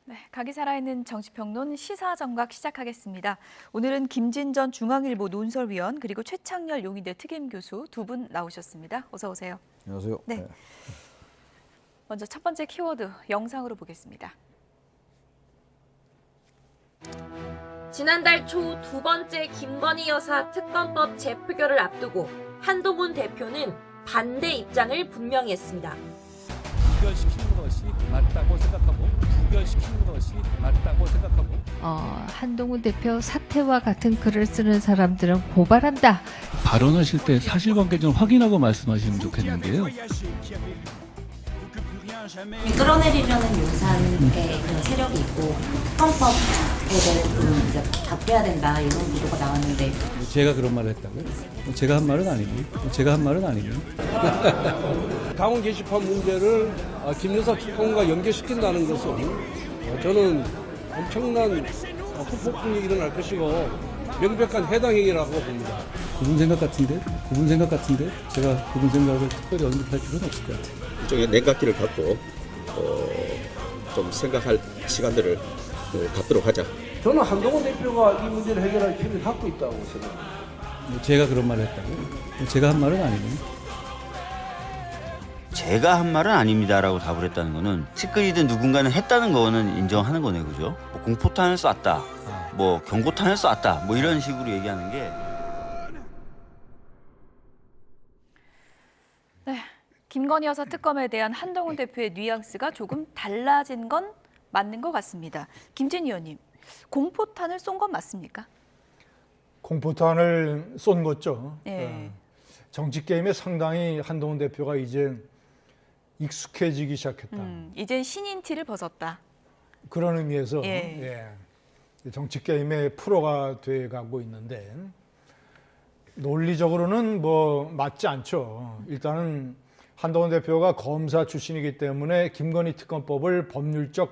네, 각이 살아있는 정치평론 시사정각 시작하겠습니다. 오늘은 김진전 중앙일보 논설위원 그리고 최창렬 용인대 특임교수 두 분 나오셨습니다. 어서 오세요. 안녕하세요. 네. 먼저 첫 번째 키워드 영상으로 보겠습니다. 지난달 초 두 번째 김건희 여사 특검법 재표결을 앞두고 한동훈 대표는 반대 입장을 분명히 했습니다. 부결시키는 것이 맞다고 생각하고 부결시키는 것이 맞다고 생각하고 한동훈 대표 사퇴와 같은 글을 쓰는 사람들은 고발한다. 발언하실 때 사실관계 좀 확인하고 말씀하시면 좋겠는데요. 끌어내리려는 용산의 그런 세력이 있고 헌법에 대해서 이제 바뀌어야 된다 이런 보도가 나왔는데 제가 그런 말을 했다고요? 제가 한 말은 아니고 제가 한 말은 아니고 당원 게시판 문제를 김 여사 특검과 연계시킨다는 것은 저는 엄청난 후폭풍이 일어날 것이고 명백한 해당 행위라고 봅니다. 그분 생각 같은데 제가 그분 생각을 특별히 언급할 필요는 없을 것 같아요. 일종의 냉각기를 갖고 좀 생각할 시간들을 갖도록 하자. 저는 한동훈 대표가 이 문제를 해결할 힘을 갖고 있다고 생각합니다. 제가 그런 말을 했다고요? 제가 한 말은 아니고 제가 한 말은 아닙니다라고 답을 했다는 거는 측근이든 누군가는 했다는 거는 인정하는 거네, 그죠? 뭐 공포탄을 쐈다, 뭐 경고탄을 쐈다, 뭐 이런 식으로 얘기하는 게. 네, 김건희 여사 특검에 대한 한동훈 대표의 뉘앙스가 조금 달라진 건 맞는 것 같습니다. 김진 의원님, 공포탄을 쏜 건 맞습니까? 공포탄을 쏜 거죠. 네. 정치 게임에 상당히 한동훈 대표가 이제 익숙해지기 시작했다. 이제 신인 티를 벗었다. 그런 의미에서 예. 정치 게임의 프로가 돼가고 있는데 논리적으로는 뭐 맞지 않죠. 일단은 한동훈 대표가 검사 출신이기 때문에 김건희 특검법을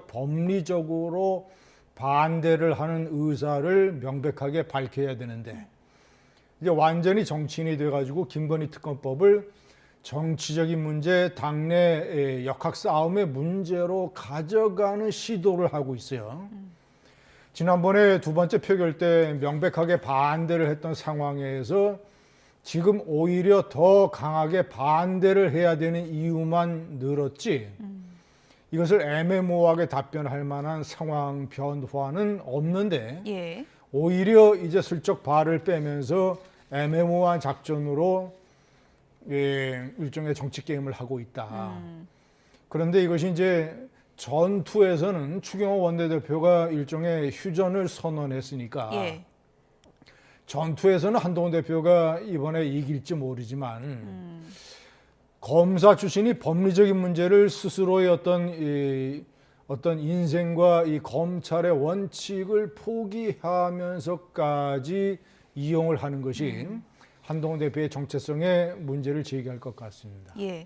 법리적으로 반대를 하는 의사를 명백하게 밝혀야 되는데 이제 완전히 정치인이 돼가지고 김건희 특검법을 정치적인 문제, 당내 역학 싸움의 문제로 가져가는 시도를 하고 있어요. 지난번에 두 번째 표결 때 명백하게 반대를 했던 상황에서 지금 오히려 더 강하게 반대를 해야 되는 이유만 늘었지 이것을 애매모호하게 답변할 만한 상황 변화는 없는데 예. 오히려 이제 슬쩍 발을 빼면서 애매모호한 작전으로 일종의 정치 게임을 하고 있다. 그런데 이것이 이제 전투에서는 추경호 원내대표가 일종의 휴전을 선언했으니까 예. 전투에서는 한동훈 대표가 이번에 이길지 모르지만 검사 출신이 법리적인 문제를 스스로의 어떤 인생과 이 검찰의 원칙을 포기하면서까지 이용을 하는 것이 한동훈 대표의 정체성에 문제를 제기할 것 같습니다. 예.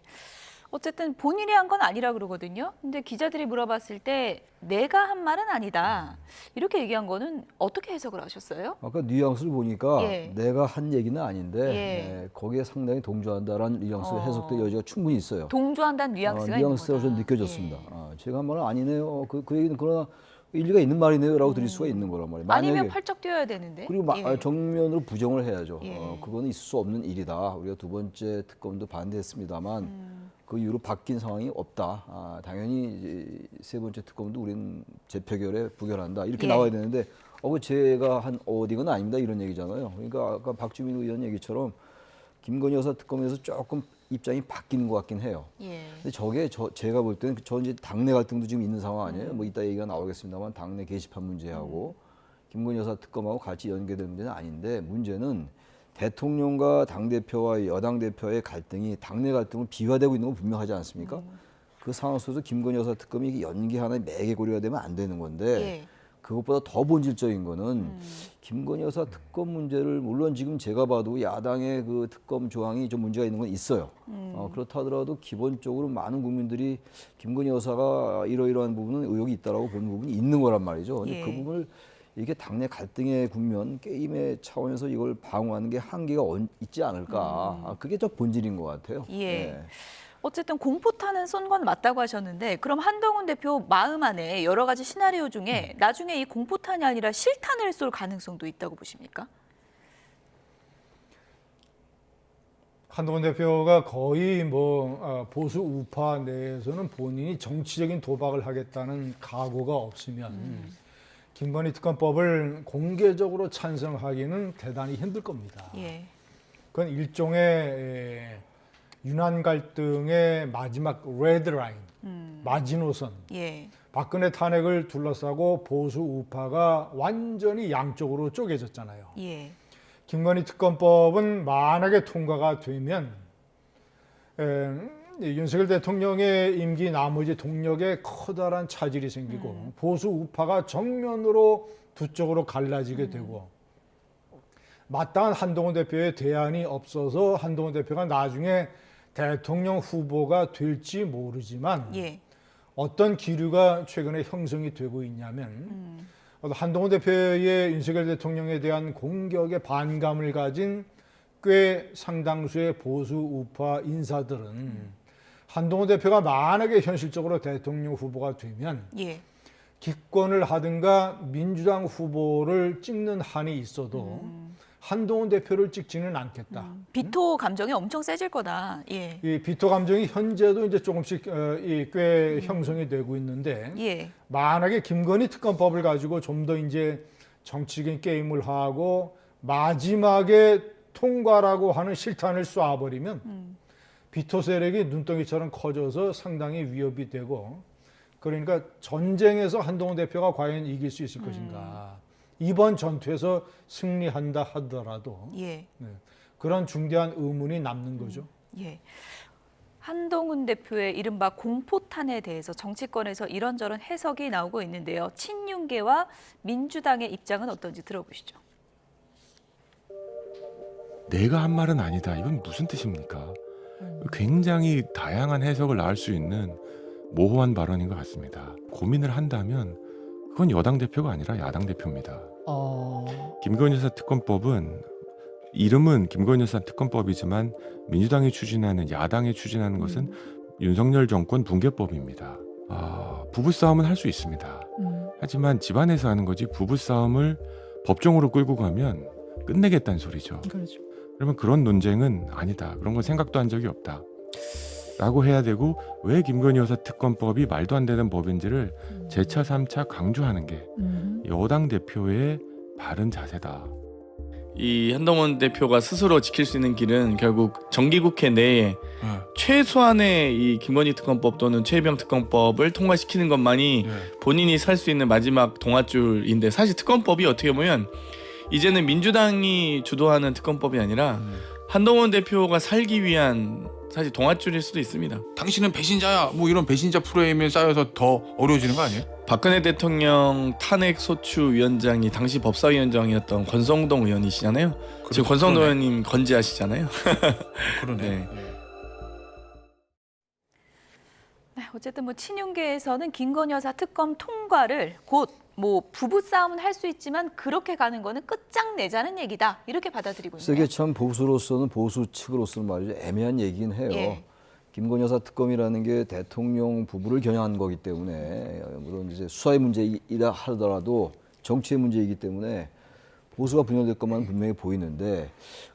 어쨌든 본인이 한 건 아니라 그러거든요. 근데 기자들이 물어봤을 때 내가 한 말은 아니다. 이렇게 얘기한 거는 어떻게 해석을 하셨어요? 아까 뉘앙스를 보니까 예. 내가 한 얘기는 아닌데 예. 거기에 상당히 동조한다라는 뉘앙스의 해석될 여지가 충분히 있어요. 동조한다는 뉘앙스가 있는 뉘앙스가 거다. 좀 느껴졌습니다. 예. 제가 한 말은 아니네요. 그 얘기는 그러나 일리가 있는 말이네요라고 들을 수가 있는 거란 말이에요. 아니면 팔쩍 뛰어야 되는데. 그리고 예. 정면으로 부정을 해야죠. 예. 그거는 있을 수 없는 일이다. 우리가 두 번째 특검도 반대했습니다만 그 이후로 바뀐 상황이 없다. 당연히 이제 세 번째 특검도 우리는 재표결에 부결한다. 이렇게 예. 나와야 되는데 그 제가 한 어딩은 아닙니다. 이런 얘기잖아요. 그러니까 아까 박주민 의원 얘기처럼 김건희 여사 특검에서 조금 입장이 바뀌는 것 같긴 해요. 예. 근데 저게 제가 볼 때는 저 이제 당내 갈등도 지금 있는 상황 아니에요. 뭐 이따 얘기가 나오겠습니다만 당내 게시판 문제하고 김건희 여사 특검하고 같이 연계된 문제는 아닌데 문제는 대통령과 당대표와 여당 대표의 갈등이 당내 갈등으로 비화되고 있는 건 분명하지 않습니까? 그 상황 속에서 김건희 여사 특검이 연기 하나의 매개고리가 되면 안 되는 건데 예. 그것보다 더 본질적인 거는 김건희 여사 특검 문제를 물론 지금 제가 봐도 야당의 그 특검 조항이 좀 문제가 있는 건 있어요. 그렇다 하더라도 기본적으로 많은 국민들이 김건희 여사가 이러이러한 부분은 의혹이 있다라고 보는 부분이 있는 거란 말이죠. 근데 예. 그 부분을 이게 당내 갈등의 국면, 게임의 차원에서 이걸 방어하는 게 한계가 있지 않을까. 그게 저 본질인 것 같아요. 예. 네. 어쨌든 공포탄은 쏜 건 맞다고 하셨는데 그럼 한동훈 대표 마음 안에 여러 가지 시나리오 중에 나중에 이 공포탄이 아니라 실탄을 쏠 가능성도 있다고 보십니까? 한동훈 대표가 거의 보수 우파 내에서는 본인이 정치적인 도박을 하겠다는 각오가 없으면 김건희 특검법을 공개적으로 찬성하기는 대단히 힘들 겁니다. 예. 그건 일종의 윤한 갈등의 마지막 레드라인, 마지노선. 예. 박근혜 탄핵을 둘러싸고 보수 우파가 완전히 양쪽으로 쪼개졌잖아요. 예. 김건희 특검법은 만약에 통과가 되면 윤석열 대통령의 임기 나머지 동력에 커다란 차질이 생기고 보수 우파가 정면으로 두 쪽으로 갈라지게 되고 마땅한 한동훈 대표의 대안이 없어서 한동훈 대표가 나중에 대통령 후보가 될지 모르지만 예. 어떤 기류가 최근에 형성이 되고 있냐면 한동훈 대표의 윤석열 대통령에 대한 공격에 반감을 가진 꽤 상당수의 보수 우파 인사들은 한동훈 대표가 만약에 현실적으로 대통령 후보가 되면 예. 기권을 하든가 민주당 후보를 찍는 한이 있어도 한동훈 대표를 찍지는 않겠다. 비토 감정이 엄청 세질 거다. 예. 이 비토 감정이 현재도 이제 조금씩 꽤 형성이 되고 있는데 예. 만약에 김건희 특검법을 가지고 좀 더 이제 정치적인 게임을 하고 마지막에 통과라고 하는 실탄을 쏴버리면 비토 세력이 눈덩이처럼 커져서 상당히 위협이 되고 그러니까 전쟁에서 한동훈 대표가 과연 이길 수 있을 것인가. 이번 전투에서 승리한다 하더라도 예. 그런 중대한 의문이 남는 거죠. 예. 한동훈 대표의 이른바 공포탄에 대해서 정치권에서 이런저런 해석이 나오고 있는데요. 친윤계와 민주당의 입장은 어떤지 들어보시죠. 내가 한 말은 아니다. 이건 무슨 뜻입니까? 굉장히 다양한 해석을 낳을 수 있는 모호한 발언인 것 같습니다. 고민을 한다면 그건 여당 대표가 아니라 야당 대표입니다. 김건희 여사 특검법은 이름은 김건희 여사 특검법이지만 민주당이 추진하는 야당이 추진하는 것은 윤석열 정권 붕괴법입니다. 부부싸움은 할 수 있습니다. 하지만 집안에서 하는 거지 부부싸움을 법정으로 끌고 가면 끝내겠다는 소리죠. 그렇죠. 그러면 그런 논쟁은 아니다. 그런 건 생각도 한 적이 없다. 라고 해야 되고 왜 김건희 여사 특검법이 말도 안 되는 법인지를 재차 3차 강조하는 게 여당 대표의 바른 자세다. 이 한동훈 대표가 스스로 지킬 수 있는 길은 결국 정기국회 내에 최소한의 이 김건희 특검법 또는 최혜병 특검법을 통과시키는 것만이 본인이 살 수 있는 마지막 동아줄인데 사실 특검법이 어떻게 보면 이제는 민주당이 주도하는 특검법이 아니라 한동훈 대표가 살기 위한 사실 동아줄일 수도 있습니다. 당신은 배신자야. 뭐 이런 배신자 프레임에 쌓여서 더 어려워지는 거 아니에요? 박근혜 대통령 탄핵 소추 위원장이 당시 법사위원장이었던 권성동 의원이시잖아요. 지금 권성동 의원님 건재하시잖아요. 그러네. 네, 어쨌든 친윤계에서는 김건희 여사 특검 통과를 곧 부부싸움은 할 수 있지만 그렇게 가는 거는 끝장내자는 얘기다. 이렇게 받아들이고 있네요. 이게 참 보수로서는 보수 측으로서는 말이죠. 애매한 얘기긴 해요. 예. 김건희 여사 특검이라는 게 대통령 부부를 겨냥한 거기 때문에 물론 이제 수사의 문제이다 하더라도 정치의 문제이기 때문에 보수가 분열될 것만 분명히 보이는데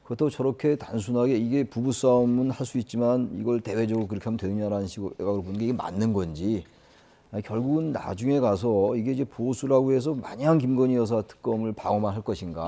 그렇다고 저렇게 단순하게 이게 부부싸움은 할 수 있지만 이걸 대외적으로 그렇게 하면 되느냐라는 식으로 보는 게 이게 맞는 건지 결국은 나중에 가서 이게 이제 보수라고 해서 마냥 김건희 여사 특검을 방어만 할 것인가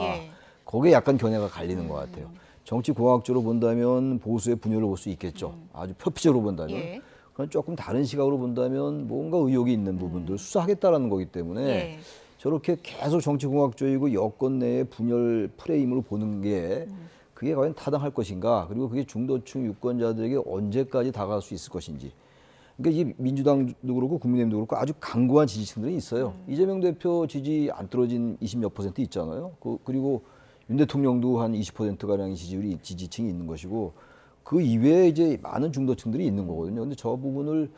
거기에 약간 견해가 갈리는 것 같아요. 정치공학적으로 본다면 보수의 분열을 볼 수 있겠죠. 아주 표피적으로 본다면. 그건 조금 다른 시각으로 본다면 뭔가 의혹이 있는 부분들을 수사하겠다라는 거기 때문에 저렇게 계속 정치공학적이고 여권 내의 분열 프레임으로 보는 게 그게 과연 타당할 것인가 그리고 그게 중도층 유권자들에게 언제까지 다가갈 수 있을 것인지. 그러니까 이 민주당도 그렇고 국민의힘도 그렇고 아주 강고한 지지층들이 있어요. 이재명 대표 지지 안 떨어진 20몇 % 있잖아요. 그리고 윤 대통령도 한 20%가량의 지지층이 있는 것이고 그 이외에 이제 많은 중도층들이 있는 거거든요. 근데 저 부분을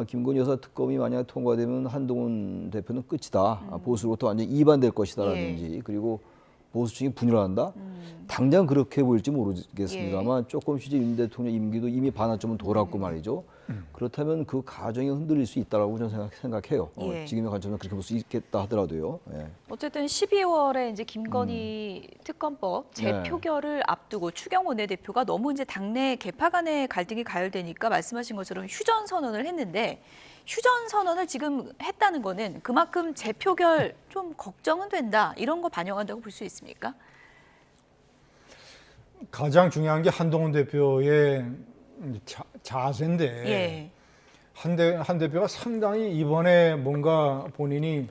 김건희 여사 특검이 만약 통과되면 한동훈 대표는 끝이다. 보수로부터 완전히 이반될 것이다라든지 그리고 보수층이 분열한다. 당장 그렇게 보일지 모르겠습니다만 조금씩 윤 대통령 임기도 이미 반환점은 돌았고 말이죠. 그렇다면 그 가정이 흔들릴 수 있다라고 저는 생각해요. 지금의 관점은 그렇게 볼 수 있겠다 하더라도요. 어쨌든 12월에 이제 김건희 특검법 재표결을 앞두고 추경 원내대표가 너무 이제 당내 개파 간의 갈등이 가열되니까 말씀하신 것처럼 휴전 선언을 했는데 휴전 선언을 지금 했다는 거는 그만큼 재표결 좀 걱정은 된다 이런 거 반영한다고 볼 수 있습니까? 가장 중요한 게 한동훈 대표의 자세인데 한 대표가 상당히 이번에 뭔가 본인이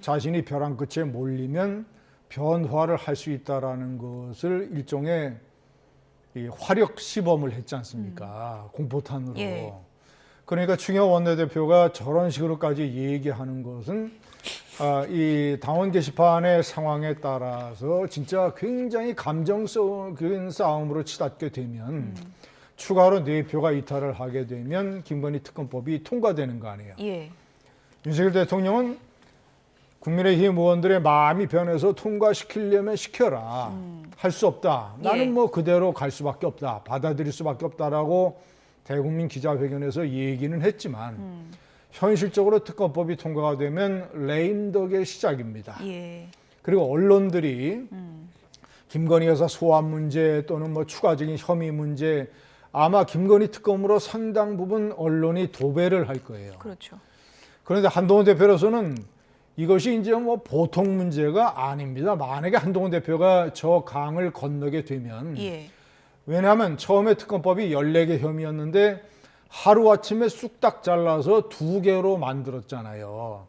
자신이 벼랑 끝에 몰리면 변화를 할 수 있다라는 것을 일종의 이 화력 시범을 했지 않습니까? 공포탄으로. 그러니까 추경 원내대표가 저런 식으로까지 얘기하는 것은 이 당원 게시판의 상황에 따라서 진짜 굉장히 감정적인 싸움으로 치닫게 되면 추가로 4표가 이탈을 하게 되면 김건희 특검법이 통과되는 거 아니에요. 윤석열 대통령은 국민의힘 의원들의 마음이 변해서 통과시키려면 시켜라. 할 수 없다. 나는 뭐 그대로 갈 수밖에 없다. 받아들일 수밖에 없다라고 대국민 기자회견에서 얘기는 했지만 현실적으로 특검법이 통과가 되면 레임덕의 시작입니다. 그리고 언론들이 김건희 여사 소환 문제 또는 뭐 추가적인 혐의 문제 아마 김건희 특검으로 상당 부분 언론이 도배를 할 거예요. 그렇죠. 그런데 한동훈 대표로서는 이것이 이제 뭐 보통 문제가 아닙니다. 만약에 한동훈 대표가 저 강을 건너게 되면 왜냐하면 처음에 특검법이 14개 혐의였는데 하루아침에 쑥딱 잘라서 2개로 만들었잖아요.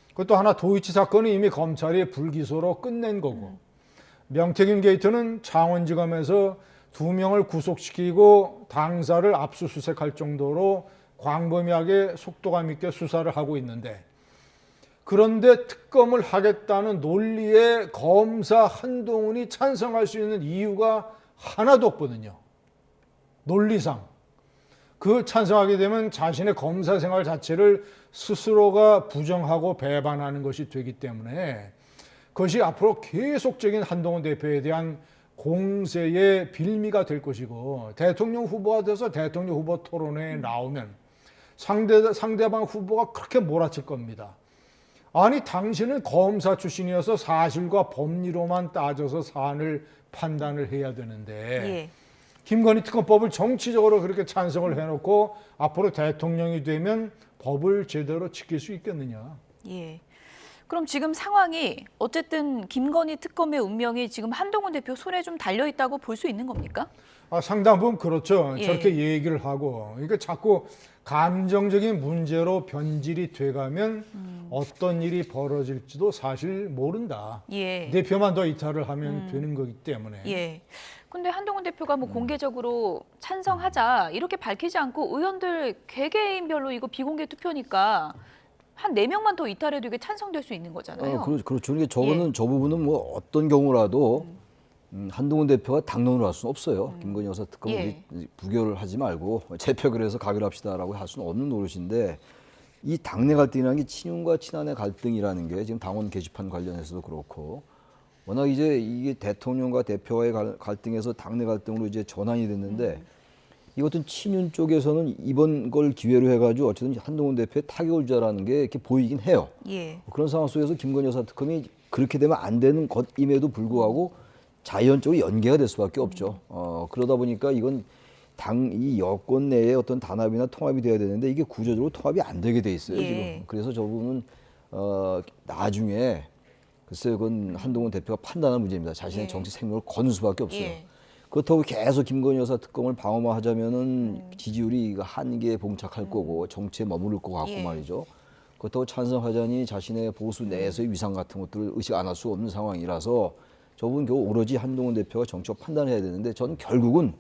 그것도 하나 도이치 사건은 이미 검찰이 불기소로 끝낸 거고 명태균 게이트는 창원지검에서 2명을 구속시키고 당사를 압수수색할 정도로 광범위하게 속도감 있게 수사를 하고 있는데 그런데 특검을 하겠다는 논리에 검사 한동훈이 찬성할 수 있는 이유가 하나도 없거든요. 논리상. 그 찬성하게 되면 자신의 검사 생활 자체를 스스로가 부정하고 배반하는 것이 되기 때문에 그것이 앞으로 계속적인 한동훈 대표에 대한 공세의 빌미가 될 것이고 대통령 후보가 돼서 대통령 후보 토론회에 나오면 상대방 후보가 그렇게 몰아칠 겁니다. 아니 당신은 검사 출신이어서 사실과 법리로만 따져서 사안을 판단을 해야 되는데 김건희 특검법을 정치적으로 그렇게 찬성을 해놓고 앞으로 대통령이 되면 법을 제대로 지킬 수 있겠느냐. 그럼 지금 상황이 어쨌든 김건희 특검의 운명이 지금 한동훈 대표 손에 좀 달려있다고 볼 수 있는 겁니까? 상당 부분 그렇죠. 저렇게 얘기를 하고 그러니까 자꾸 감정적인 문제로 변질이 돼가면 어떤 일이 벌어질지도 사실 모른다. 대표만 더 이탈을 하면 되는 거기 때문에. 근데 한동훈 대표가 뭐 공개적으로 찬성하자 이렇게 밝히지 않고 의원들 개개인별로 이거 비공개 투표니까 한 4명만 더 이탈해도 이게 찬성될 수 있는 거잖아요. 그렇죠. 그러니까 저 부분은 뭐 어떤 경우라도 한동훈 대표가 당론으로 할 수는 없어요. 김건희 여사 특검 우리 부결을 하지 말고 재표결해서 가결합시다라고 할 수는 없는 노릇인데 이 당내 갈등이라는 게 친윤과 친한의 갈등이라는 게 지금 당원 게시판 관련해서도 그렇고 워낙 이제 이게 대통령과 대표와의 갈등에서 당내 갈등으로 이제 전환이 됐는데 이것은 친윤 쪽에서는 이번 걸 기회로 해가지고 어쨌든 한동훈 대표의 타격을 주자라는 게 이렇게 보이긴 해요. 그런 상황 속에서 김건희 여사 특검이 그렇게 되면 안 되는 것임에도 불구하고 자연적으로 연계가 될 수밖에 없죠. 그러다 보니까 이건 이 여권 내에 어떤 단합이나 통합이 돼야 되는데 이게 구조적으로 통합이 안 되게 돼 있어요. 지금. 그래서 저 부분은 나중에 글쎄요, 그건 한동훈 대표가 판단할 문제입니다. 자신의 정치 생명을 거는 수밖에 없어요. 그렇다고 계속 김건희 여사 특검을 방어만 하자면은 지지율이 한계에 봉착할 거고 정치에 머무를 것 같고 말이죠. 그렇다고 찬성하자니 자신의 보수 내에서의 위상 같은 것들을 의식 안 할 수 없는 상황이라서 저 부분 겨우 오로지 한동훈 대표가 정치적 판단을 해야 되는데 저는 결국은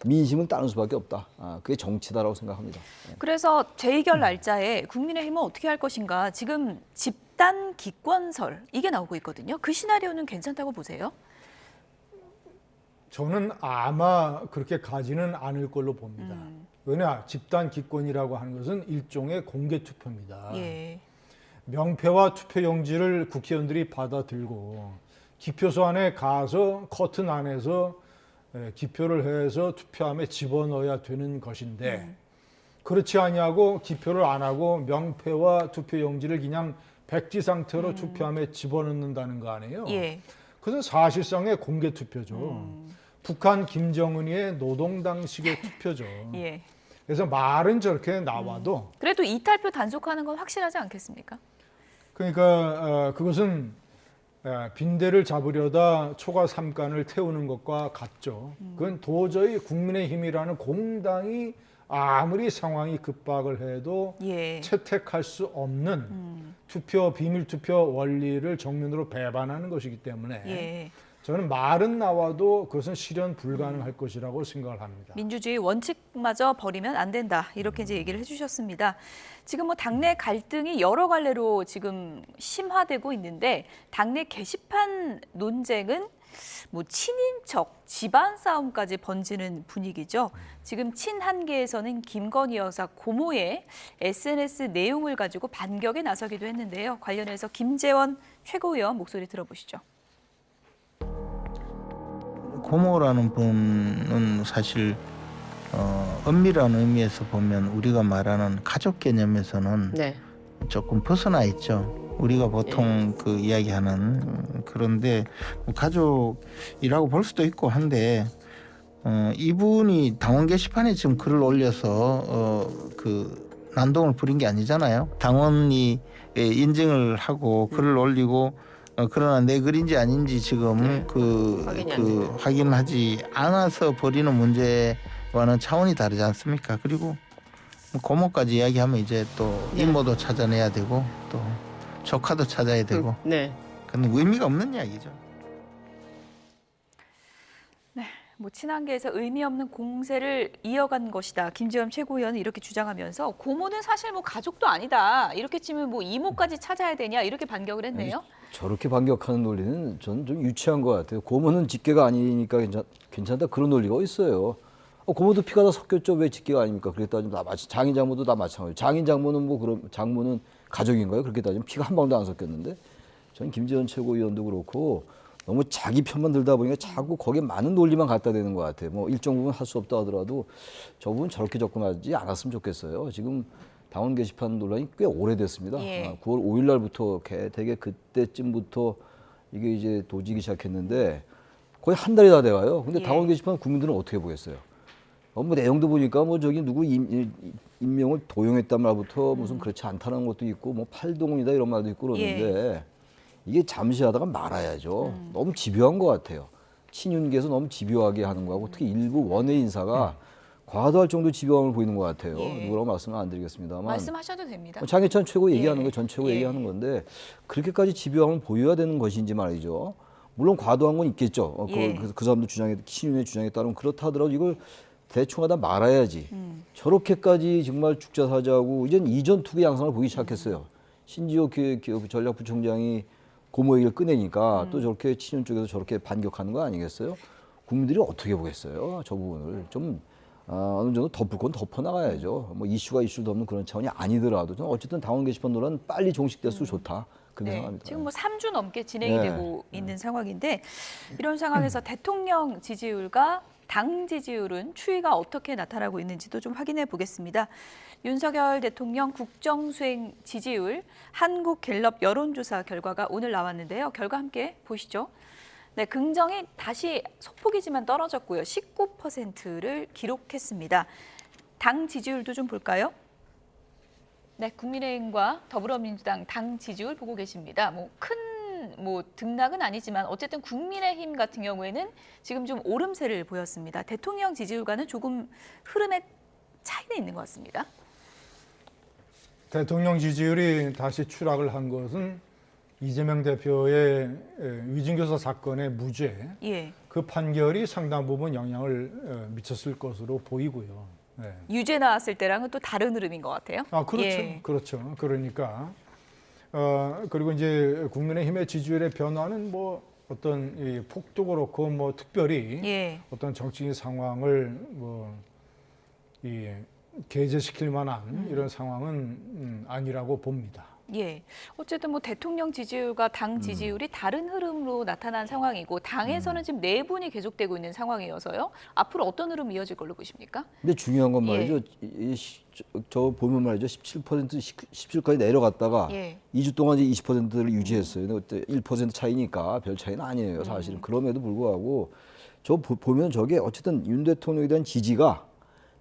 민심은 따를 수밖에 없다. 그게 정치다라고 생각합니다. 그래서 재의결 날짜에 국민의힘은 어떻게 할 것인가 지금 집단 기권설 이게 나오고 있거든요. 그 시나리오는 괜찮다고 보세요? 저는 아마 그렇게 가지는 않을 걸로 봅니다. 왜냐 집단 기권이라고 하는 것은 일종의 공개 투표입니다. 명패와 투표용지를 국회의원들이 받아들고 기표소 안에 가서 커튼 안에서 기표를 해서 투표함에 집어넣어야 되는 것인데 그렇지 아니하고 기표를 안 하고 명패와 투표용지를 그냥 백지 상태로 투표함에 집어넣는다는 거 아니에요? 예. 그것은 사실상의 공개 투표죠. 북한 김정은이의 노동당식의 투표죠. 예. 그래서 말은 저렇게 나와도 그래도 이탈표 단속하는 건 확실하지 않겠습니까? 그러니까 그것은 빈대를 잡으려다 초과 삼간을 태우는 것과 같죠. 그건 도저히 국민의힘이라는 공당이 아무리 상황이 급박을 해도 예. 채택할 수 없는 투표 비밀 투표 원리를 정면으로 배반하는 것이기 때문에 예. 저는 말은 나와도 그것은 실현 불가능할 것이라고 생각을 합니다. 민주주의 원칙마저 버리면 안 된다. 이렇게 이제 얘기를 해주셨습니다. 지금 뭐 당내 갈등이 여러 갈래로 지금 심화되고 있는데 당내 게시판 논쟁은 뭐 친인척, 집안 싸움까지 번지는 분위기죠. 지금 친한계에서는 김건희 여사 고모의 SNS 내용을 가지고 반격에 나서기도 했는데요. 관련해서 김재원 최고위원 목소리 들어보시죠. 고모라는 분은 사실 엄밀한 의미에서 보면 우리가 말하는 가족 개념에서는 조금 벗어나 있죠. 우리가 보통 그 이야기하는 그런데 뭐 가족이라고 볼 수도 있고 한데 이분이 당원 게시판에 지금 글을 올려서 그 난동을 부린 게 아니잖아요. 당원이 인증을 하고 글을 올리고 그러나 내 글인지 아닌지 지금 확인하지 않아서 벌이는 문제와는 차원이 다르지 않습니까? 그리고 고모까지 이야기하면 이제 또 이모도 찾아내야 되고 또 조카도 찾아야 되고 그건 의미가 없는 이야기죠. 네, 뭐 친한계에서 의미 없는 공세를 이어간 것이다. 김재원 최고위원은 이렇게 주장하면서 고모는 사실 뭐 가족도 아니다. 이렇게 치면 뭐 이모까지 찾아야 되냐 이렇게 반격을 했네요. 아니, 저렇게 반격하는 논리는 저는 좀 유치한 것 같아요. 고모는 직계가 아니니까 괜찮다 그런 논리가 있어요. 고모도 피가 다 섞였죠. 왜 직계가 아닙니까? 그렇게 따지면 다 장인 장모도 다 마찬가지예요. 장인 장모는 뭐 그럼 장모는 가족인가요? 그렇게 따지면 피가 한 방도 안 섞였는데 저는 김재원 최고위원도 그렇고 너무 자기 편만 들다 보니까 자꾸 거기에 많은 논리만 갖다 대는 것 같아요. 뭐 일정 부분 할 수 없다 하더라도 저 부분 저렇게 접근하지 않았으면 좋겠어요. 지금 당원 게시판 논란이 꽤 오래됐습니다. 9월 5일 날부터 되게 그때쯤부터 이게 이제 도지기 시작했는데 거의 한 달이 다 돼가요. 근데 당원 게시판 국민들은 어떻게 보겠어요? 뭐 내용도 보니까 뭐 저기 누구 임명을 도용했단 말부터 무슨 그렇지 않다는 것도 있고 뭐 팔동원이다 이런 말도 있고 그러는데 이게 잠시 하다가 말아야죠. 너무 집요한 것 같아요. 친윤계에서 너무 집요하게 하는 거하고 특히 일부 원외 인사가 과도할 정도 집요함을 보이는 것 같아요. 누구라고 말씀은 안 드리겠습니다만. 말씀하셔도 됩니다. 장해찬 최고 얘기하는 거 전 최고 얘기하는 건데 그렇게까지 집요함을 보여야 되는 것인지 말이죠. 물론 과도한 건 있겠죠. 그 사람도 친윤의 주장에 따르면 그렇다 하더라도 이걸 대충 하다 말아야지. 저렇게까지 정말 죽자사자하고 이전 투기 양상을 보기 시작했어요. 심지어 전략부총장이 고모 얘기를 꺼내니까 또 저렇게 친윤 쪽에서 저렇게 반격하는 거 아니겠어요? 국민들이 어떻게 보겠어요? 저 부분을 좀 어느 정도 덮을 건 덮어나가야죠. 뭐 이슈가 이슈를 덮는 그런 차원이 아니더라도 저는 어쨌든 당원 게시판 논란 빨리 종식됐으면 좋다. 그렇게 생각합니다. 지금 뭐 3주 넘게 진행이 되고 있는 상황인데 이런 상황에서 대통령 지지율과 당 지지율은 추이가 어떻게 나타나고 있는지도 좀 확인해 보겠습니다. 윤석열 대통령 국정수행 지지율 한국갤럽 여론조사 결과가 오늘 나왔는데요. 결과 함께 보시죠. 네, 긍정이 다시 소폭이지만 떨어졌고요. 19%를 기록했습니다. 당 지지율도 좀 볼까요? 네, 국민의힘과 더불어민주당 당 지지율 보고 계십니다. 큰 등락은 아니지만 어쨌든 국민의힘 같은 경우에는 지금 좀 오름세를 보였습니다. 대통령 지지율과는 조금 흐름의 차이는 있는 것 같습니다. 대통령 지지율이 다시 추락을 한 것은 이재명 대표의 위증교사 사건의 무죄, 그 판결이 상당 부분 영향을 미쳤을 것으로 보이고요. 유죄 나왔을 때랑은 또 다른 흐름인 것 같아요. 그렇죠. 그렇죠. 그러니까 그리고 이제 국민의힘의 지지율의 변화는 뭐 어떤 폭도 그렇고 뭐 특별히 어떤 정치적 상황을 개재시킬 만한 이런 상황은 아니라고 봅니다. 예. 어쨌든 뭐 대통령 지지율과 당 지지율이 다른 흐름으로 나타난 상황이고 당에서는 지금 내분이 계속되고 있는 상황이어서요. 앞으로 어떤 흐름이 이어질 걸로 보십니까? 근데 중요한 건 말이죠. 저 보면 말이죠. 17% 17까지 내려갔다가 예. 2주 동안 이제 20%를 유지했어요. 근데 1% 차이니까 별 차이는 아니에요. 사실은. 그럼에도 불구하고 저 보면 저게 어쨌든 윤 대통령에 대한 지지가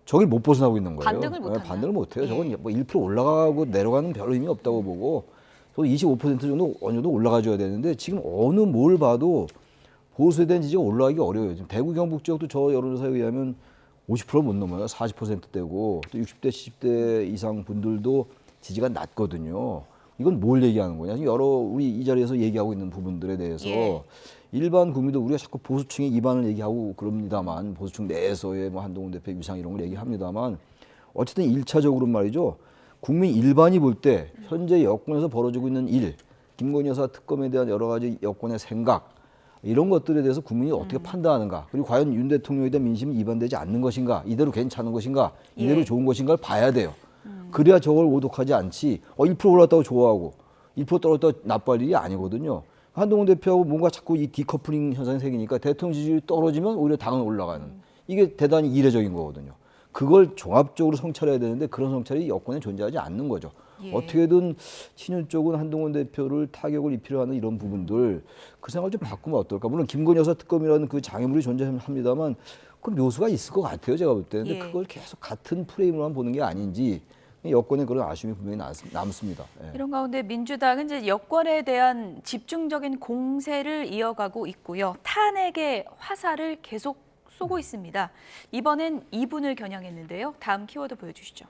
저기 못 벗어나고 있는 거예요. 반등을 못 하나요? 반등을 못 해요. 예. 저건 뭐 1% 올라가고 내려가는 별 의미 없다고 보고 저 25% 정도 어느 정도 올라가줘야 되는데 지금 어느 뭘 봐도 보수에 대한 지지가 올라가기 어려워요. 지금 대구 경북 지역도 저 여론조사에 의하면 50% 못 넘어요. 40%대고 또 60대 70대 이상 분들도 지지가 낮거든요. 이건 뭘 얘기하는 거냐? 지금 여러 우리 이 자리에서 얘기하고 있는 부분들에 대해서 예. 일반 국민도 우리가 자꾸 보수층의 이반을 얘기하고 그럽니다만 보수층 내에서의 뭐 한동훈 대표 위상 이런 걸 얘기합니다만 어쨌든 1차적으로 말이죠. 국민 일반이 볼 때 현재 여권에서 벌어지고 있는 일, 김건희 여사 특검에 대한 여러 가지 여권의 생각 이런 것들에 대해서 국민이 어떻게 판단하는가 그리고 과연 윤 대통령에 대한 민심이 이반되지 않는 것인가 이대로 괜찮은 것인가 이대로 예. 좋은 것인가를 봐야 돼요. 그래야 저걸 오독하지 않지 1% 올랐다고 좋아하고 1% 떨어졌다고 나빠할 일이 아니거든요. 한동훈 대표하고 뭔가 자꾸 이 디커플링 현상이 생기니까 대통령 지지율이 떨어지면 오히려 당은 올라가는 이게 대단히 이례적인 거거든요. 그걸 종합적으로 성찰해야 되는데 그런 성찰이 여권에 존재하지 않는 거죠. 예. 어떻게든 친윤 쪽은 한동훈 대표를 타격을 입히려 하는 이런 부분들 그 생각을 좀 바꾸면 어떨까. 물론 김건희 여사 특검이라는 그 장애물이 존재합니다만 그 묘수가 있을 것 같아요. 제가 볼 때는. 근데 예. 그걸 계속 같은 프레임으로만 보는 게 아닌지 여권에 그런 아쉬움이 분명히 남습니다. 예. 이런 가운데 민주당은 이제 여권에 대한 집중적인 공세를 이어가고 있고요. 탄핵의 화살을 계속 쏘고 있습니다. 이번엔 이분을 겨냥했는데요. 다음 키워드 보여주시죠.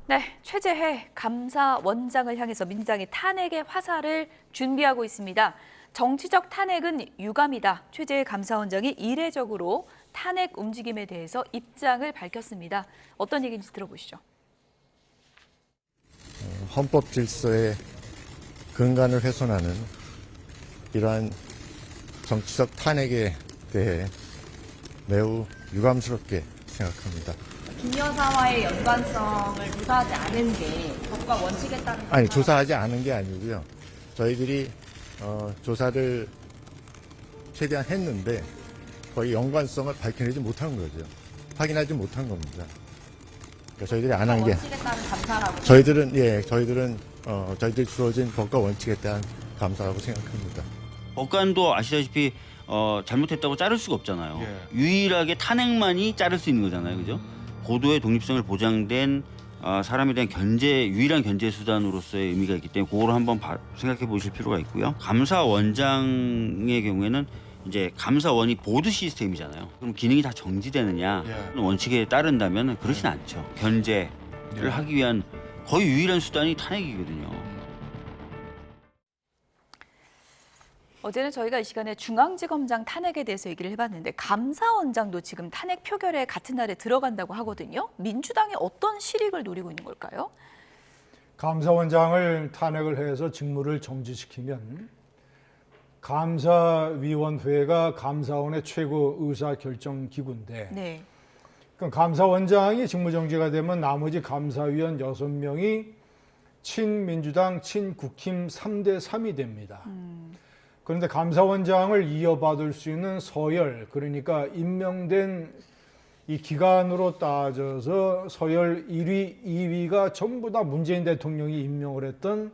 네, 최재해 감사원장을 향해서 민주당이 탄핵의 화살을 준비하고 있습니다. 정치적 탄핵은 유감이다. 최재해 감사원장이 이례적으로 탄핵 움직임에 대해서 입장을 밝혔습니다. 어떤 얘기인지 들어보시죠. 헌법 질서의 근간을 훼손하는 이러한 정치적 탄핵에 대해 매우 유감스럽게 생각합니다. 김 여사와의 연관성을 조사하지 않은 게 법과 원칙에 따른 아니, 조사하지 않은 게 아니고요. 저희들이 조사를 최대한 했는데 거의 연관성을 밝혀내지 못한 거죠. 확인하지 못한 겁니다. 그러니까 저희들이 안 한 게 원칙에 따른 감사라고. 저희들 주어진 법과 원칙에 대한 감사라고 생각합니다. 법관도 아시다시피 잘못했다고 자를 수가 없잖아요. 유일하게 탄핵만이 자를 수 있는 거잖아요, 그죠? 고도의 독립성을 보장된 사람에 대한 유일한 견제 수단으로서의 의미가 있기 때문에 그걸 한번 생각해 보실 필요가 있고요. 감사원장의 경우에는 이제 감사원이 보드 시스템이잖아요. 그럼 기능이 다 정지되느냐? 원칙에 따른다면 그렇진 않죠. 견제를 하기 위한 거의 유일한 수단이 탄핵이거든요. 어제는 저희가 이 시간에 중앙지검장 탄핵에 대해서 얘기를 해봤는데 감사원장도 지금 탄핵 표결에 같은 날에 들어간다고 하거든요. 민주당이 어떤 실익을 노리고 있는 걸까요? 감사원장을 탄핵을 해서 직무를 정지시키면 감사위원회가 감사원의 최고 의사결정기구인데 네. 그럼 감사원장이 직무정지가 되면 나머지 감사위원 6명이 친민주당, 친국힘 3대 3이 됩니다. 그런데 감사원장을 이어받을 수 있는 서열, 그러니까 임명된 이 기간으로 따져서 서열 1위, 2위가 전부 다 문재인 대통령이 임명을 했던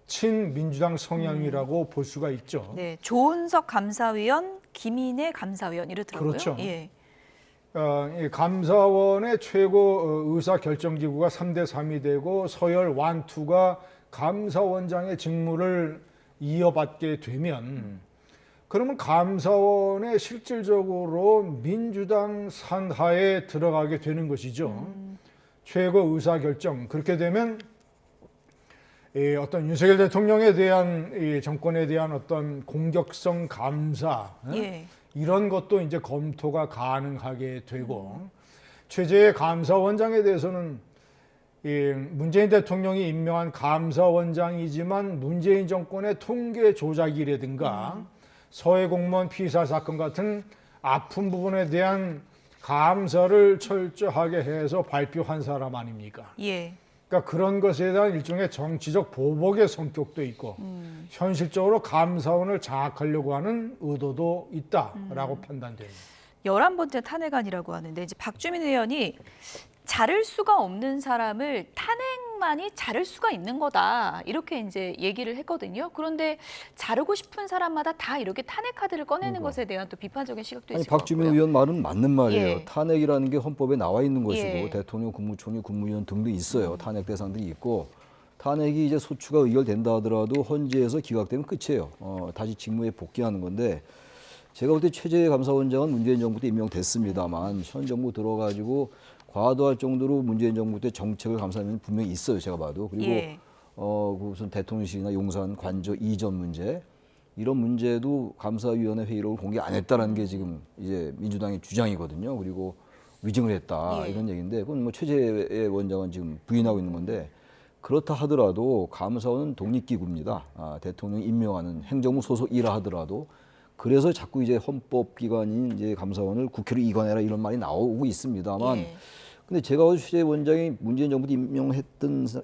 친민주당 성향이라고 볼 수가 있죠. 네, 조은석 감사위원, 김인혜 감사위원 이렇더라고요. 그렇죠. 예. 감사원의 최고 의사결정기구가 3대 3이 되고 서열 1, 2가 감사원장의 직무를 이어받게 되면 그러면 감사원에 실질적으로 민주당 산하에 들어가게 되는 것이죠. 최고 의사결정. 그렇게 되면 어떤 윤석열 대통령에 대한 정권에 대한 어떤 공격성 감사 예. 이런 것도 이제 검토가 가능하게 되고 최재해 감사원장에 대해서는 문재인 대통령이 임명한 감사원장이지만 문재인 정권의 통계 조작이라든가 서해 공무원 피살 사건 같은 아픈 부분에 대한 감사를 철저하게 해서 발표한 사람 아닙니까? 예. 그러니까 그런 것에 대한 일종의 정치적 보복의 성격도 있고 현실적으로 감사원을 장악하려고 하는 의도도 있다라고 판단됩니다. 11번째 탄핵안이라고 하는데 이제 박주민 의원이 자를 수가 없는 사람을 탄핵만이 자를 수가 있는 거다 이렇게 이제 얘기를 했거든요. 그런데 자르고 싶은 사람마다 다 이렇게 탄핵 카드를 꺼내는 것에 대한 또 비판적인 시각도 아니, 있을 것 박주민 같고요. 의원 말은 맞는 말이에요. 예. 탄핵이라는 게 헌법에 나와 있는 것이고 예. 대통령, 국무총리, 국무위원 등등 있어요. 탄핵 대상들이 있고 탄핵이 이제 소추가 의결된다 하더라도 헌재에서 기각되면 끝이에요. 다시 직무에 복귀하는 건데 제가 볼 때 최재 감사원장은 문재인 정부 때 임명됐습니다만 현 정부 들어가지고 과도할 정도로 문재인 정부 때 정책을 감사하면 분명히 있어요. 제가 봐도. 그리고 예. 무슨 대통령실이나 용산 관저 이전 문제 이런 문제도 감사위원회 회의록을 공개 안 했다라는 게 지금 이제 민주당의 주장이거든요. 그리고 위증을 했다 예. 이런 얘기인데 그건 뭐 최재 원장은 지금 부인하고 있는 건데 그렇다 하더라도 감사원은 독립기구입니다. 대통령이 임명하는 행정부 소속이라 하더라도 그래서 자꾸 이제 헌법기관인 이제 감사원을 국회로 이관해라 이런 말이 나오고 있습니다만 예. 근데 제가 어제 최재 원장이 문재인 정부 때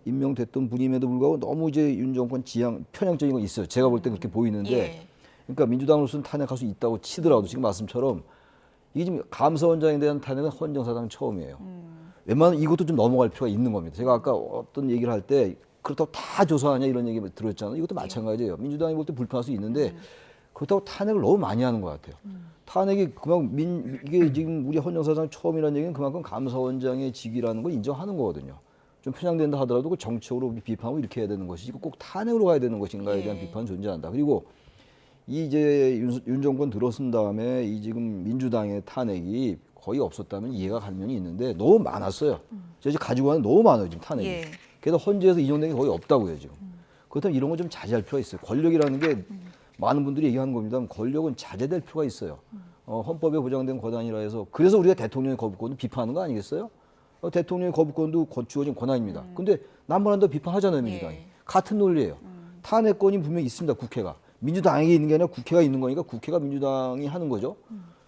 임명됐던 분임에도 불구하고 너무 이제 윤 정권 지향 편향적인 건 있어요. 제가 볼 때 그렇게 보이는데 예. 그러니까 민주당으로서는 탄핵할 수 있다고 치더라도 지금 말씀처럼 이게 지금 감사원장에 대한 탄핵은 헌정사상 처음이에요. 웬만하면 이것도 좀 넘어갈 필요가 있는 겁니다. 제가 아까 어떤 얘기를 할 때 그렇다고 다 조사하냐 이런 얘기 들었잖아요. 이것도 마찬가지예요. 민주당이 볼 때 불편할 수 있는데 그렇다고 탄핵을 너무 많이 하는 것 같아요. 탄핵이 그만큼 이게 지금 우리 헌정사상 처음이라는 얘기는 그만큼 감사원장의 직위라는 걸 인정하는 거거든요. 좀 편향된다 하더라도 그 정치적으로 비판하고 이렇게 해야 되는 것이지 꼭 탄핵으로 가야 되는 것인가에 대한 비판은 존재한다. 그리고 이 이제 윤 정권 들어선 다음에 이 지금 민주당의 탄핵이 거의 없었다면 이해가 가는 면이 있는데 너무 많았어요. 저 지금 가지고 가는 너무 많아요 지금 탄핵이. 예. 그래서 헌재에서 인용된 게 거의 없다고요 지금. 그렇다면 이런 거 좀 자제할 필요가 있어요. 권력이라는 게 많은 분들이 얘기하는 겁니다. 권력은 자제될 필요가 있어요. 헌법에 보장된 권한이라 해서 그래서 우리가 대통령의 거부권을 비판하는 거 아니겠어요? 대통령의 거부권도 주어진 권한입니다. 근데 남발한다 비판하잖아요 민주당이. 예. 같은 논리예요. 탄핵권이 분명히 있습니다 국회가. 민주당에게 있는 게 아니라 국회가 있는 거니까 국회가 민주당이 하는 거죠.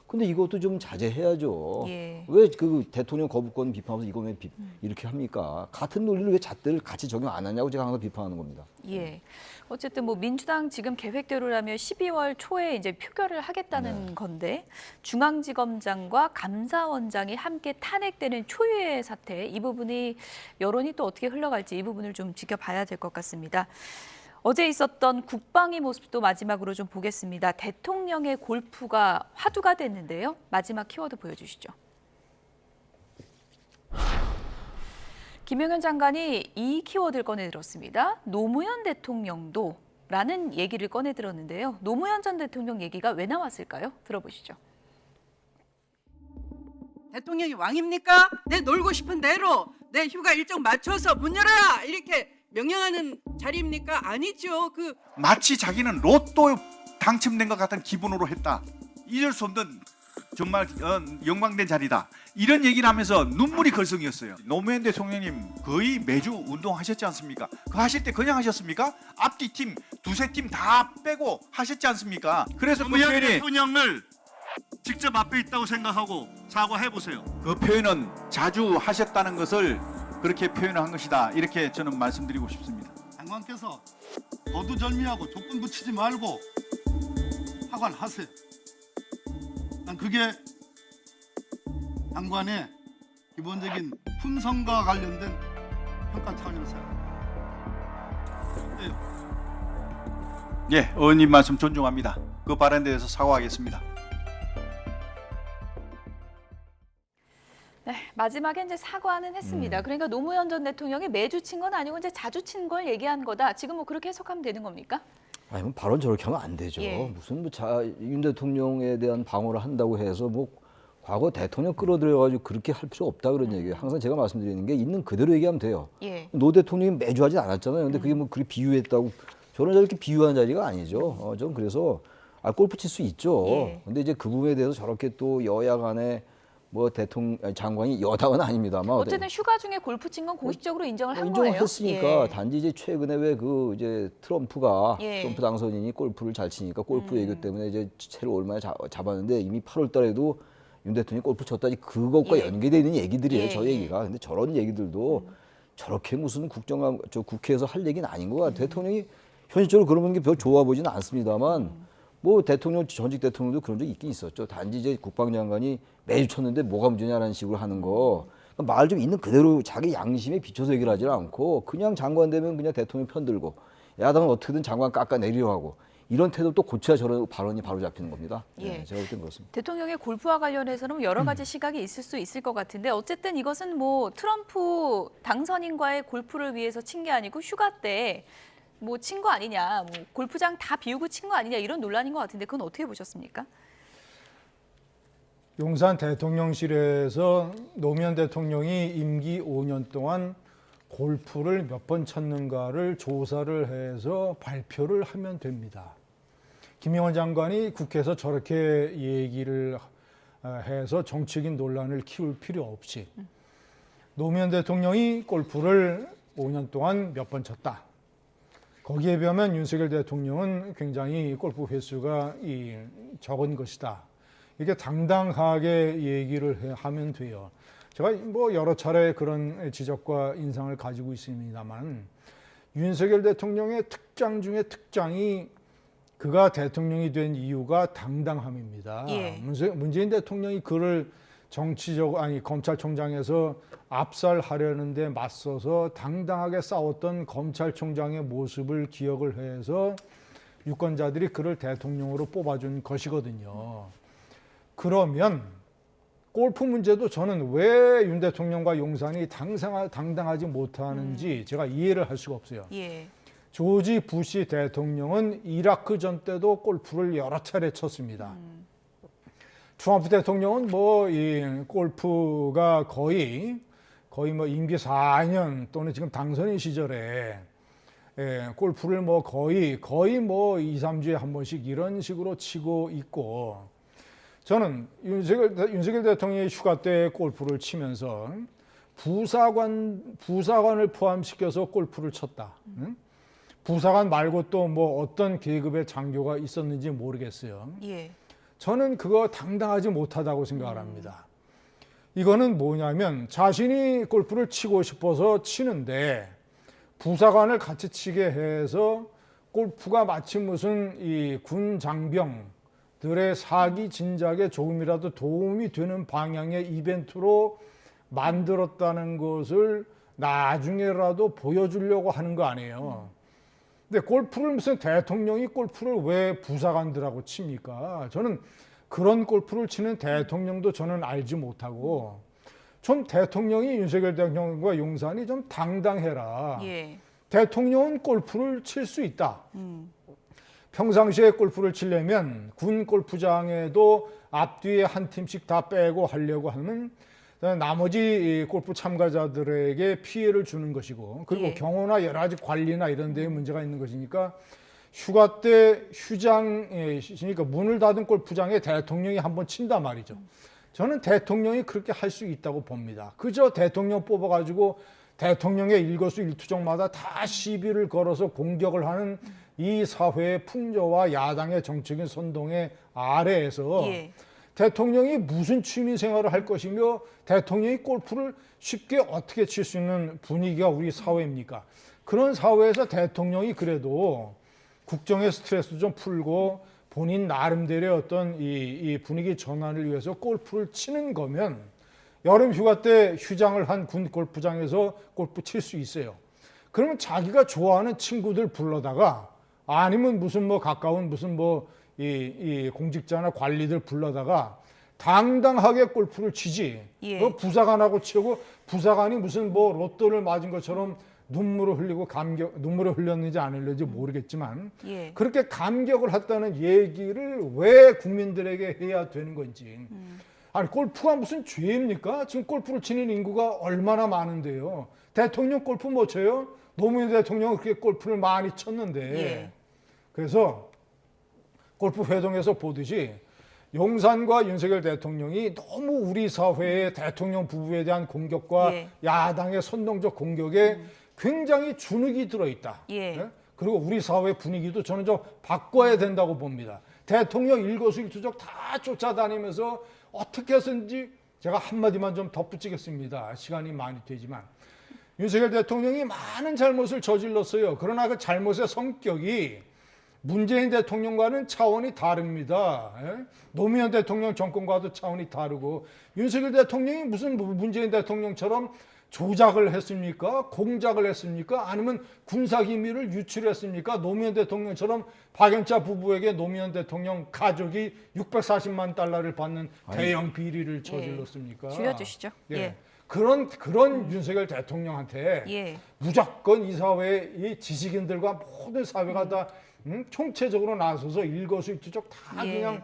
근데 이것도 좀 자제해야죠. 예. 왜 그 대통령 거부권 비판하면서 이거 왜 이렇게 합니까? 같은 논리를 왜 잣대를 같이 적용 안 하냐고 제가 항상 비판하는 겁니다. 예. 어쨌든 뭐 민주당 지금 계획대로라면 12월 초에 이제 표결을 하겠다는 건데 중앙지검장과 감사원장이 함께 탄핵되는 초유의 사태 이 부분이 여론이 또 어떻게 흘러갈지 이 부분을 좀 지켜봐야 될 것 같습니다. 어제 있었던 국방위 모습도 마지막으로 좀 보겠습니다. 대통령의 골프가 화두가 됐는데요. 마지막 키워드 보여주시죠. 김용현 장관이 이 키워드를 꺼내들었습니다. 노무현 대통령도 라는 얘기를 꺼내들었는데요. 노무현 전 대통령 얘기가 왜 나왔을까요? 들어보시죠. 대통령이 왕입니까? 내 놀고 싶은 대로 내 휴가 일정 맞춰서 문 열어라 이렇게 명령하는 자리입니까? 아니죠. 마치 자기는 로또 당첨된 것 같은 기분으로 했다. 잊을 수 없는 정말 영광된 자리다. 이런 얘기를 하면서 눈물이 걸성이었어요. 노무현 대통령님 거의 매주 운동하셨지 않습니까? 그거 하실 때 그냥 하셨습니까? 앞뒤 팀, 두세 팀 다 빼고 하셨지 않습니까? 그래서 노무현 대통령을 직접 앞에 있다고 생각하고 사과해보세요. 그 표현은 자주 하셨다는 것을 그렇게 표현을 한 것이다. 이렇게 저는 말씀드리고 싶습니다. 장관께서 거두절미하고 조건 붙이지 말고 하관하세요. 난 그게 장관의 기본적인 품성과 관련된 평가 차원이라고 생각합니다. 예, 의원님 말씀 존중합니다. 그 발언에 대해서 사과하겠습니다. 네, 마지막에 이제 사과는 했습니다. 그러니까 노무현 전 대통령이 매주 친 건 아니고 이제 자주 친 걸 얘기한 거다. 지금 뭐 그렇게 해석하면 되는 겁니까? 아니, 뭐 발언 저렇게 하면 안 되죠. 예. 무슨 윤 대통령에 대한 방어를 한다고 해서 뭐 과거 대통령 끌어들여가지고 그렇게 할 필요 없다 그런 얘기예요. 항상 제가 말씀드리는 게 있는 그대로 얘기하면 돼요. 예. 노 대통령이 매주 하진 않았잖아요. 근데 그게 뭐 그렇게 비유했다고 저는 저렇게 비유한 자리가 아니죠. 좀 그래서 골프 칠 수 있죠. 예. 근데 이제 그 부분에 대해서 저렇게 또 여야 간에 뭐 장관이 여당은 아닙니다만 어쨌든 휴가 중에 골프 친 건 공식적으로 인정을 한 거예요. 인정했으니까 예. 단지 이제 최근에 왜 그 이제 트럼프가 예. 트럼프 당선인이 골프를 잘 치니까 골프 외교 때문에 이제 채를 얼마나 잡았는데 이미 8월 달에도 윤 대통령이 골프 쳤다지 그것과 예. 연계되어 있는 얘기들이에요. 예, 저 얘기가. 근데 저런 얘기들도 저렇게 무슨 국회에서 할 얘기는 아닌 것 같아요. 대통령이 현실적으로 그런 게 별 좋아 보지는 않습니다만 뭐 대통령 전직 대통령도 그런 적이 있긴 있었죠. 단지 이제 국방장관이 매주 쳤는데 뭐가 문제냐라는 식으로 하는 거. 말 좀 있는 그대로 자기 양심에 비춰서 얘기를 하지 않고 그냥 장관 되면 그냥 대통령 편들고 야당은 어떻게든 장관 깎아내리려 하고 이런 태도 또 고쳐야 저런 발언이 바로 잡히는 겁니다. 예. 제가 볼 땐 그렇습니다. 대통령의 골프와 관련해서는 여러 가지 시각이 있을 수 있을 것 같은데 어쨌든 이것은 뭐 트럼프 당선인과의 골프를 위해서 친 게 아니고 휴가 때 뭐 친 거 아니냐, 뭐 골프장 다 비우고 친 거 아니냐 이런 논란인 것 같은데 그건 어떻게 보셨습니까? 용산 대통령실에서 노무현 대통령이 임기 5년 동안 골프를 몇 번 쳤는가를 조사를 해서 발표를 하면 됩니다. 김영환 장관이 국회에서 저렇게 얘기를 해서 정치적인 논란을 키울 필요 없이 노무현 대통령이 골프를 5년 동안 몇 번 쳤다. 거기에 비하면 윤석열 대통령은 굉장히 골프 횟수가 적은 것이다. 이렇게 당당하게 얘기를 하면 돼요. 제가 뭐 여러 차례 그런 지적과 인상을 가지고 있습니다만 윤석열 대통령의 특장 중에 특장이 그가 대통령이 된 이유가 당당함입니다. 예. 문재인 대통령이 그를 검찰총장에서 압살하려는 데 맞서서 당당하게 싸웠던 검찰총장의 모습을 기억을 해서 유권자들이 그를 대통령으로 뽑아준 것이거든요. 그러면 골프 문제도 저는 왜 윤 대통령과 용산이 당당하지 못하는지 제가 이해를 할 수가 없어요. 예. 조지 부시 대통령은 이라크 전 때도 골프를 여러 차례 쳤습니다. 트럼프 대통령은 뭐 이 골프가 거의 뭐 임기 4년 또는 지금 당선인 시절에 골프를 뭐 거의 뭐 2, 3주에 한 번씩 이런 식으로 치고 있고 저는 윤석열 대통령이 휴가 때 골프를 치면서 부사관을 포함시켜서 골프를 쳤다. 부사관 말고 또 뭐 어떤 계급의 장교가 있었는지 모르겠어요. 예. 저는 그거 당당하지 못하다고 생각을 합니다. 이거는 뭐냐면 자신이 골프를 치고 싶어서 치는데 부사관을 같이 치게 해서 골프가 마치 무슨 이 군 장병들의 사기 진작에 조금이라도 도움이 되는 방향의 이벤트로 만들었다는 것을 나중에라도 보여주려고 하는 거 아니에요. 근데 골프를 무슨 대통령이 골프를 왜 부사관들하고 칩니까? 저는 그런 골프를 치는 대통령도 저는 알지 못하고 좀 대통령이 윤석열 대통령과 용산이 좀 당당해라. 예. 대통령은 골프를 칠 수 있다. 평상시에 골프를 치려면 군 골프장에도 앞뒤에 한 팀씩 다 빼고 하려고 하면 나머지 골프 참가자들에게 피해를 주는 것이고 그리고 예. 경호나 여러 가지 관리나 이런 데에 문제가 있는 것이니까 휴가 때 휴장에 있으니까 문을 닫은 골프장에 대통령이 한번 친단 말이죠. 저는 대통령이 그렇게 할 수 있다고 봅니다. 그저 대통령 뽑아가지고 대통령의 일거수일투족마다 다 시비를 걸어서 공격을 하는 이 사회의 풍조와 야당의 정책인 선동의 아래에서 예. 대통령이 무슨 취미 생활을 할 것이며 대통령이 골프를 쉽게 어떻게 칠 수 있는 분위기가 우리 사회입니까? 그런 사회에서 대통령이 그래도 국정의 스트레스도 좀 풀고 본인 나름대로의 어떤 이 분위기 전환을 위해서 골프를 치는 거면 여름 휴가 때 휴장을 한 군 골프장에서 골프 칠 수 있어요. 그러면 자기가 좋아하는 친구들 불러다가 아니면 무슨 뭐 가까운 무슨 뭐 이 공직자나 관리들 불러다가 당당하게 골프를 치지. 예. 그 부사관하고 치고 부사관이 무슨 뭐 로또를 맞은 것처럼 눈물을 흘리고 눈물을 흘렸는지 안 흘렸는지 모르겠지만 예. 그렇게 감격을 했다는 얘기를 왜 국민들에게 해야 되는 건지. 아니 골프가 무슨 죄입니까? 지금 골프를 치는 인구가 얼마나 많은데요. 대통령 골프 못 쳐요? 노무현 대통령은 그렇게 골프를 많이 쳤는데. 예. 그래서 골프 회동에서 보듯이 용산과 윤석열 대통령이 너무 우리 사회의 대통령 부부에 대한 공격과 예. 야당의 선동적 공격에 굉장히 주눅이 들어있다. 예. 그리고 우리 사회 분위기도 저는 좀 바꿔야 된다고 봅니다. 대통령 일거수일투족 다 쫓아다니면서 어떻게 해서인지 제가 한마디만 좀 덧붙이겠습니다. 시간이 많이 되지만 윤석열 대통령이 많은 잘못을 저질렀어요. 그러나 그 잘못의 성격이 문재인 대통령과는 차원이 다릅니다. 예? 노무현 대통령 정권과도 차원이 다르고 윤석열 대통령이 무슨 문재인 대통령처럼 조작을 했습니까? 공작을 했습니까? 아니면 군사기밀을 유출했습니까? 노무현 대통령처럼 박연차 부부에게 노무현 대통령 가족이 640만 달러를 받는 대형 비리를 저질렀습니까? 줄여주시죠. 예. 그런 윤석열 대통령한테 무조건 이 사회의 이 지식인들과 모든 사회가 다 총체적으로 나서서 일거수일투족 다 그냥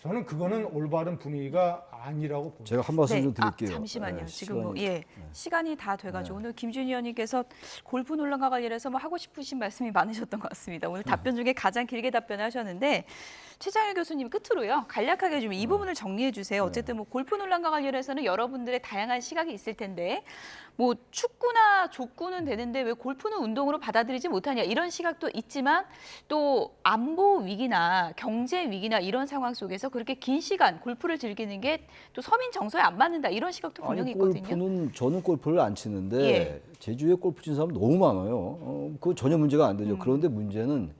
저는 그거는 올바른 분위기가 아니라고 봅니다. 제가 한 말씀 좀 드릴게요. 잠시만요. 지금 시간이, 시간이 다 돼가지고 오늘 김준희 의원님께서 골프 논란과 관련해서 하고 싶으신 말씀이 많으셨던 것 같습니다. 오늘 답변 중에 가장 길게 답변하셨는데 최장일 교수님 끝으로요. 간략하게 좀 이 부분을 정리해 주세요. 어쨌든 골프 논란과 관련해서는 여러분들의 다양한 시각이 있을 텐데 축구나 족구는 되는데 왜 골프는 운동으로 받아들이지 못하냐 이런 시각도 있지만 또 안보 위기나 경제 위기나 이런 상황 속에서 그렇게 긴 시간 골프를 즐기는 게 또 서민 정서에 안 맞는다 이런 시각도 분명히 있거든요. 골프는 저는 골프를 안 치는데 제주에 골프 치는 사람 너무 많아요. 그거 전혀 문제가 안 되죠. 그런데 문제는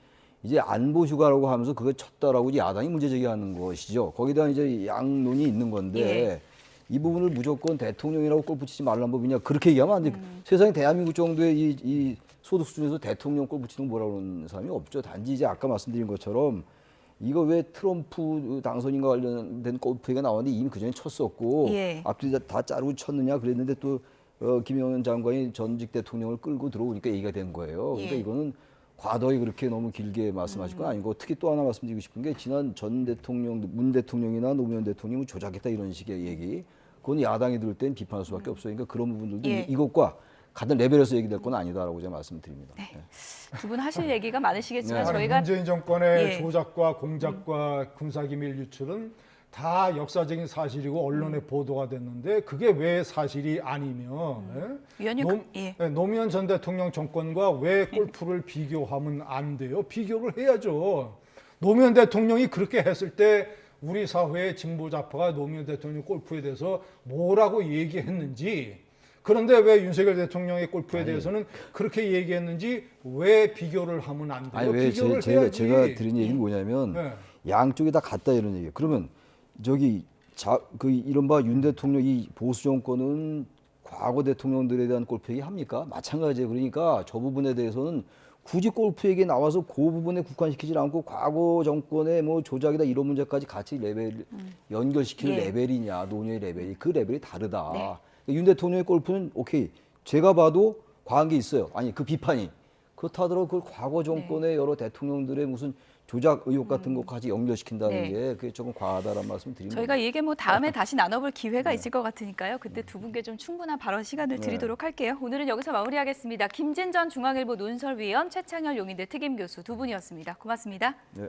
이제 안보 휴가라고 하면서 그걸 쳤다라고 이제 야당이 문제 제기하는 것이죠. 거기다 이제 양론이 있는 건데 이 부분을 무조건 대통령이라고 골프 치지 말라는 법이냐 그렇게 얘기하면 안 돼. 세상에 대한민국 정도의 이 소득 수준에서 대통령 골프 치는 거 뭐라고 그러는 사람이 없죠. 단지 이제 아까 말씀드린 것처럼 이거 왜 트럼프 당선인과 관련된 골프 얘기가 나왔는데 이미 그전에 쳤었고 앞뒤 다 자르고 쳤느냐 그랬는데 또 김영현 장관이 전직 대통령을 끌고 들어오니까 얘기가 된 거예요. 그러니까 이거는 과도히 그렇게 너무 길게 말씀하실 건 아니고 특히 또 하나 말씀드리고 싶은 게 지난 전 대통령, 문 대통령이나 노무현 대통령이 조작했다 이런 식의 얘기 그건 야당이 들을 땐 비판할 수밖에 없어요. 그러니까 그런 부분들도 이것과 같은 레벨에서 얘기될 건 아니다라고 제가 말씀드립니다. 두 분 하실 얘기가 많으시겠지만 네. 저희가 문재인 정권의 조작과 공작과 군사기밀 유출은 다 역사적인 사실이고 언론에 보도가 됐는데 그게 왜 사실이 아니면 노무현 전 대통령 정권과 왜 골프를 비교하면 안 돼요? 비교를 해야죠. 노무현 대통령이 그렇게 했을 때 우리 사회의 진보좌파가 노무현 대통령 골프에 대해서 뭐라고 얘기했는지 그런데 왜 윤석열 대통령의 골프에 대해서는 그렇게 얘기했는지 왜 비교를 하면 안 돼요? 아니, 왜 비교를 제가 드린 얘기는 뭐냐면 양쪽이 다 같다 이런 얘기예요. 그러면 그 이른바 윤 대통령 이 보수 정권은 과거 대통령들에 대한 골프 얘기 합니까? 마찬가지예요. 그러니까 저 부분에 대해서는 굳이 골프 얘기 나와서 그 부분에 국한시키지 않고 과거 정권의 뭐 조작이다 이런 문제까지 같이 레벨 연결시키는 레벨이냐 노년의 레벨이 그 레벨이 다르다. 윤 대통령의 골프는 오케이 제가 봐도 과한 게 있어요. 아니 그 비판이 그렇다 하더라도 그 과거 정권의 여러 대통령들의 무슨 조작 의혹 같은 것까지 연결시킨다는 게 그게 조금 과하다라는 말씀 드립니다. 저희가 이게 다음에 다시 나눠볼 기회가 있을 것 같으니까요. 그때 두 분께 좀 충분한 발언 시간을 드리도록 할게요. 오늘은 여기서 마무리하겠습니다. 김진전 중앙일보 논설위원, 최창열 용인대 특임교수 두 분이었습니다. 고맙습니다. 네.